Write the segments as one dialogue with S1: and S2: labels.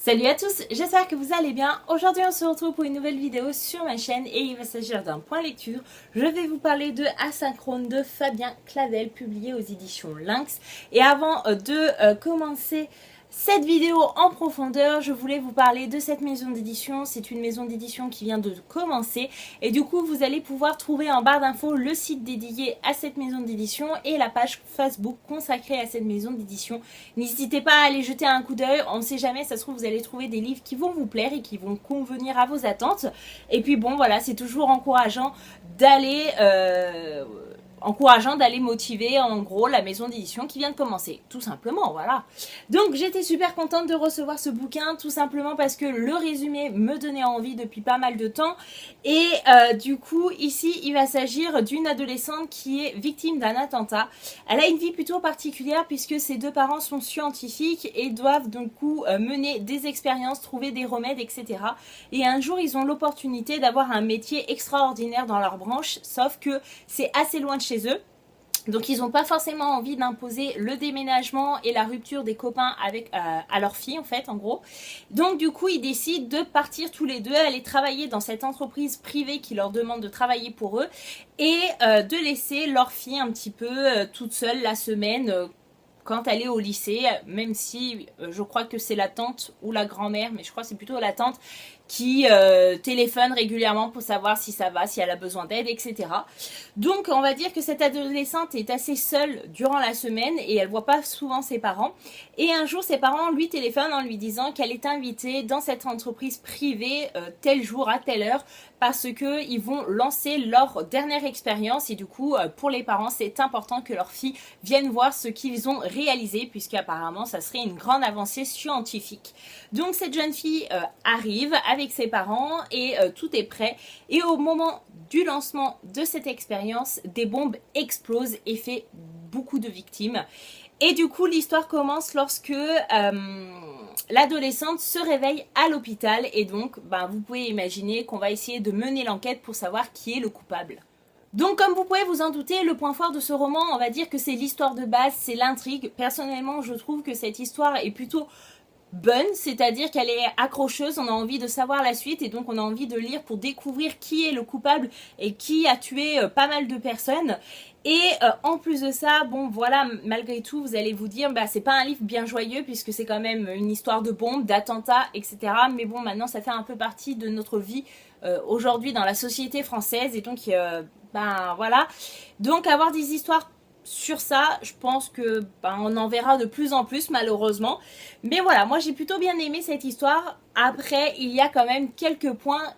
S1: Salut à tous, j'espère que vous allez bien. Aujourd'hui on se retrouve pour une nouvelle vidéo sur ma chaîne et il va s'agir d'un point lecture. Je vais vous parler de Asynchrone de Fabien Clavel, publié aux éditions Lynx. Et avant de commencer cette vidéo en profondeur, je voulais vous parler de cette maison d'édition. C'est une maison d'édition qui vient de commencer et du coup vous allez pouvoir trouver en barre d'infos le site dédié à cette maison d'édition et la page Facebook consacrée à cette maison d'édition. N'hésitez pas à aller jeter un coup d'œil, on ne sait jamais, ça se trouve vous allez trouver des livres qui vont vous plaire et qui vont convenir à vos attentes. Et puis bon voilà, c'est toujours encourageant d'aller motiver en gros la maison d'édition qui vient de commencer, tout simplement, voilà. Donc j'étais super contente de recevoir ce bouquin, tout simplement parce que le résumé me donnait envie depuis pas mal de temps. Et du coup ici il va s'agir d'une adolescente qui est victime d'un attentat. Elle a une vie plutôt particulière puisque ses deux parents sont scientifiques et doivent du coup mener des expériences, trouver des remèdes, etc. Et un jour ils ont l'opportunité d'avoir un métier extraordinaire dans leur branche, sauf que c'est assez loin de chez eux. Donc ils n'ont pas forcément envie d'imposer le déménagement et la rupture des copains avec à leur fille en fait en gros. Donc du coup ils décident de partir tous les deux, aller travailler dans cette entreprise privée qui leur demande de travailler pour eux et de laisser leur fille un petit peu toute seule la semaine quand elle est au lycée, même si je crois que c'est la tante ou la grand-mère, mais je crois que c'est plutôt la tante qui téléphone régulièrement pour savoir si ça va, si elle a besoin d'aide, etc. Donc on va dire que cette adolescente est assez seule durant la semaine et elle voit pas souvent ses parents. Et un jour ses parents lui téléphonent en lui disant qu'elle est invitée dans cette entreprise privée tel jour à telle heure parce qu'ils vont lancer leur dernière expérience et du coup pour les parents c'est important que leur fille vienne voir ce qu'ils ont réalisé puisqu'apparemment ça serait une grande avancée scientifique. Donc cette jeune fille arrive avec ses parents et tout est prêt et au moment du lancement de cette expérience, des bombes explosent et fait beaucoup de victimes. Et du coup, l'histoire commence lorsque l'adolescente se réveille à l'hôpital et donc, vous pouvez imaginer qu'on va essayer de mener l'enquête pour savoir qui est le coupable. Donc comme vous pouvez vous en douter, le point fort de ce roman, on va dire que c'est l'histoire de base, c'est l'intrigue. Personnellement, je trouve que cette histoire est plutôt bonne, c'est-à-dire qu'elle est accrocheuse, on a envie de savoir la suite et donc on a envie de lire pour découvrir qui est le coupable et qui a tué pas mal de personnes. Et en plus de ça, bon voilà, malgré tout, vous allez vous dire, c'est pas un livre bien joyeux puisque c'est quand même une histoire de bombes, d'attentats, etc. Mais bon, maintenant ça fait un peu partie de notre vie aujourd'hui dans la société française et donc voilà. Donc avoir des histoires sur ça, je pense que on en verra de plus en plus malheureusement. Mais voilà, moi j'ai plutôt bien aimé cette histoire. Après, il y a quand même quelques points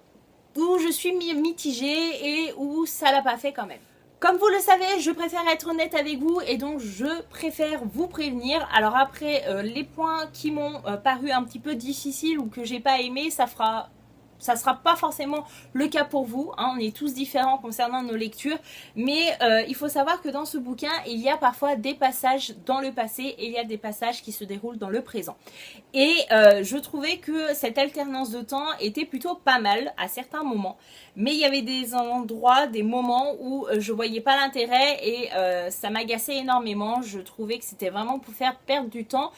S1: où je suis mitigée et où ça l'a pas fait quand même. Comme vous le savez, je préfère être honnête avec vous et donc je préfère vous prévenir. Alors après, les points qui m'ont paru un petit peu difficiles ou que j'ai pas aimé, ça sera pas forcément le cas pour vous, hein, on est tous différents concernant nos lectures, mais il faut savoir que dans ce bouquin, il y a parfois des passages dans le passé et il y a des passages qui se déroulent dans le présent. Et je trouvais que cette alternance de temps était plutôt pas mal à certains moments, mais il y avait des endroits, des moments où je voyais pas l'intérêt et ça m'agaçait énormément, je trouvais que c'était vraiment pour faire perdre du temps.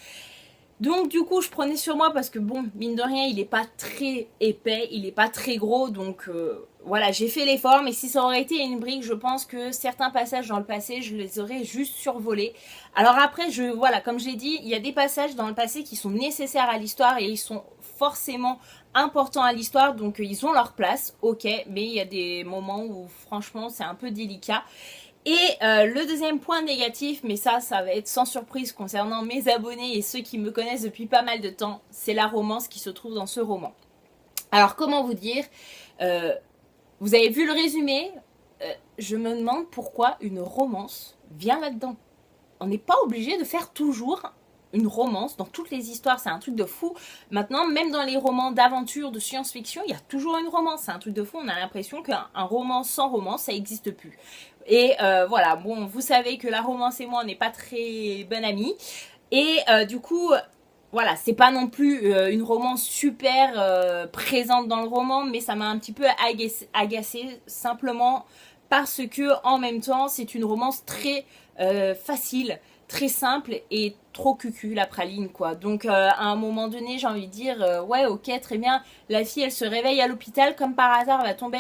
S1: Donc du coup je prenais sur moi parce que bon, mine de rien il est pas très épais, il est pas très gros, donc voilà, j'ai fait l'effort, mais si ça aurait été une brique, je pense que certains passages dans le passé, je les aurais juste survolés. Alors après, voilà, comme j'ai dit, il y a des passages dans le passé qui sont nécessaires à l'histoire et ils sont forcément importants à l'histoire, donc ils ont leur place, ok, mais il y a des moments où franchement c'est un peu délicat. Et le deuxième point négatif, mais ça va être sans surprise concernant mes abonnés et ceux qui me connaissent depuis pas mal de temps, c'est la romance qui se trouve dans ce roman. Alors comment vous dire, vous avez vu le résumé, je me demande pourquoi une romance vient là-dedans. On n'est pas obligé de faire toujours une romance dans toutes les histoires, c'est un truc de fou. Maintenant, même dans les romans d'aventure, de science-fiction, il y a toujours une romance, c'est un truc de fou. On a l'impression qu'un roman sans romance, ça n'existe plus. Et voilà, bon, vous savez que la romance et moi, on n'est pas très bonnes amies. Et du coup, voilà, c'est pas non plus une romance super présente dans le roman, mais ça m'a un petit peu agacée simplement parce que en même temps c'est une romance très facile, très simple et trop cucu la praline quoi. Donc à un moment donné j'ai envie de dire ouais ok très bien, la fille elle se réveille à l'hôpital comme par hasard, elle va tomber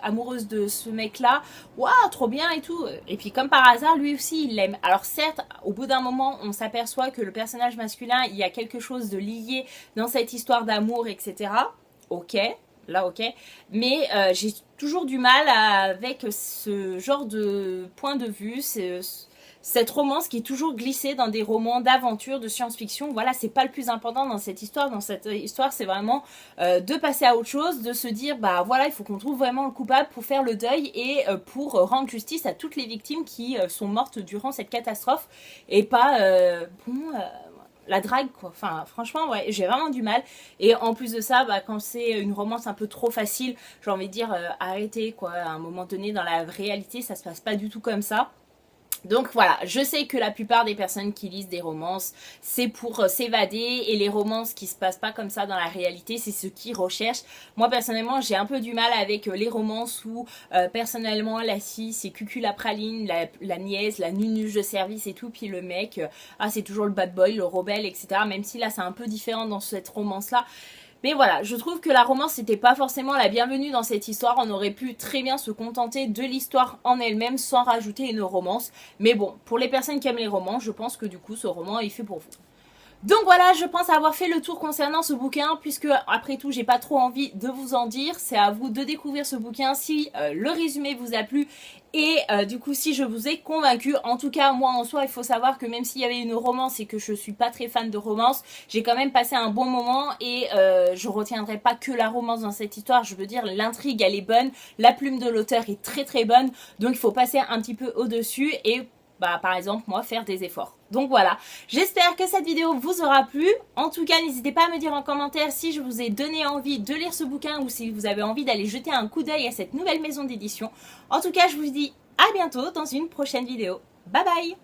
S1: amoureuse de ce mec là, waouh trop bien et tout, et puis comme par hasard lui aussi il l'aime. Alors certes au bout d'un moment on s'aperçoit que le personnage masculin il y a quelque chose de lié dans cette histoire d'amour etc. Ok, là ok, mais j'ai toujours du mal avec ce genre de point de vue, cette romance qui est toujours glissée dans des romans d'aventure, de science-fiction. Voilà, c'est pas le plus important dans cette histoire. Dans cette histoire, c'est vraiment de passer à autre chose, de se dire, bah voilà, il faut qu'on trouve vraiment le coupable pour faire le deuil et pour rendre justice à toutes les victimes qui sont mortes durant cette catastrophe et pas, la drague quoi, enfin franchement ouais j'ai vraiment du mal, et en plus de ça bah, quand c'est une romance un peu trop facile j'ai envie de dire arrêtez quoi, à un moment donné dans la réalité ça se passe pas du tout comme ça. Donc voilà, je sais que la plupart des personnes qui lisent des romances, c'est pour s'évader, et les romances qui se passent pas comme ça dans la réalité, c'est ce qu'ils recherchent. Moi personnellement, j'ai un peu du mal avec les romances où personnellement la fille c'est cucu la praline, la nièce, la nunuche de service et tout, puis le mec, ah c'est toujours le bad boy, le rebelle, etc. Même si là c'est un peu différent dans cette romance là. Mais voilà, je trouve que la romance n'était pas forcément la bienvenue dans cette histoire. On aurait pu très bien se contenter de l'histoire en elle-même sans rajouter une romance. Mais bon, pour les personnes qui aiment les romans, je pense que du coup ce roman est fait pour vous. Donc voilà, je pense avoir fait le tour concernant ce bouquin, puisque après tout j'ai pas trop envie de vous en dire, c'est à vous de découvrir ce bouquin si le résumé vous a plu et du coup si je vous ai convaincu. En tout cas moi en soi il faut savoir que même s'il y avait une romance et que je suis pas très fan de romance, j'ai quand même passé un bon moment et je retiendrai pas que la romance dans cette histoire, je veux dire l'intrigue elle est bonne, la plume de l'auteur est très très bonne, donc il faut passer un petit peu au dessus et bah par exemple moi faire des efforts. Donc voilà, j'espère que cette vidéo vous aura plu. En tout cas n'hésitez pas à me dire en commentaire si je vous ai donné envie de lire ce bouquin ou si vous avez envie d'aller jeter un coup d'œil à cette nouvelle maison d'édition. En tout cas je vous dis à bientôt dans une prochaine vidéo. Bye bye.